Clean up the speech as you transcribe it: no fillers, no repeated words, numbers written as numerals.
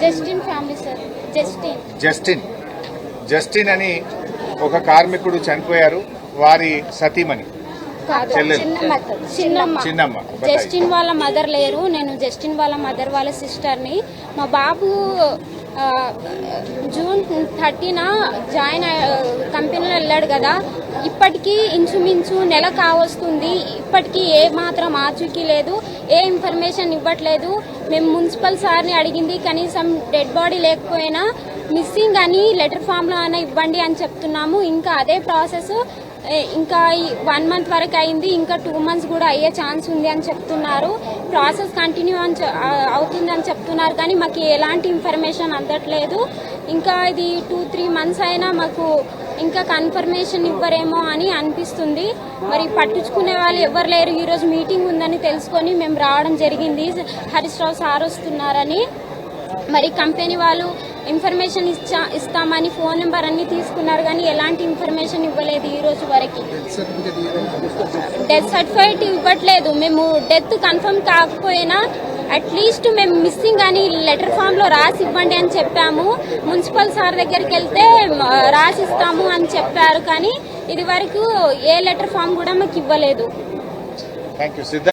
Justin family sir. Justin అని ఒక కార్మికుడు చనిపోయారు. వారి సతీమణి చిన్నమ్మ. జస్టిన్ వాళ్ళ మదర్ లేరు. నేను జస్టిన్ వాళ్ళ మదర్ వాళ్ళ సిస్టర్ని. మా బాబు జూన్ 30న కంపెనీలో వెళ్ళాడు కదా. ఇప్పటికీ ఇంచుమించు నెల కావస్తుంది. ఇప్పటికీ ఏ మాత్రం ఆచూకీ లేదు, ఏ ఇన్ఫర్మేషన్ ఇవ్వట్లేదు. మేము మున్సిపల్ సార్ని అడిగింది, కనీసం డెడ్ బాడీ లేకపోయినా మిస్సింగ్ అని లెటర్ ఫామ్లో అయినా ఇవ్వండి అని చెప్తున్నాము. ఇంకా అదే ప్రాసెస్ ఇంకా 1 మంత్ వరకు అయింది. ఇంకా 2 మంత్స్ కూడా అయ్యే ఛాన్స్ ఉంది అని చెప్తున్నారు. ప్రాసెస్ కంటిన్యూ అవుతుందని చెప్తున్నారు, కానీ మాకు ఎలాంటి ఇన్ఫర్మేషన్ అందట్లేదు. ఇంకా ఇది 2-3 మంత్స్ అయినా మాకు ఇంకా కన్ఫర్మేషన్ ఇవ్వరేమో అని అనిపిస్తుంది. మరి పట్టించుకునే వాళ్ళు ఎవరు లేరు. ఈరోజు మీటింగ్ ఉందని తెలుసుకొని మేము రావడం జరిగింది. హరీష్ రావు సార్ వస్తున్నారని. మరి కంపెనీ వాళ్ళు ఇన్ఫర్మేషన్ ఇస్తామని ఫోన్ నెంబర్ అన్ని తీసుకున్నారు, కానీ ఎలాంటి ఇన్ఫర్మేషన్ ఇవ్వలేదు ఈ రోజు వరకు. డెత్ సర్టిఫికేట్ ఇవ్వట్లేదు. మేము డెత్ కన్ఫర్మ్ కాకపోయినా అట్లీస్ట్ మేము మిస్సింగ్ అని లెటర్ ఫామ్ లో రాసి ఇవ్వండి అని చెప్పాము. మున్సిపల్ సార్ దగ్గరికి వెళ్తే రాసిస్తాము అని చెప్పారు, కానీ ఇది వరకు ఏ లెటర్ ఫామ్ కూడా మాకు ఇవ్వలేదు.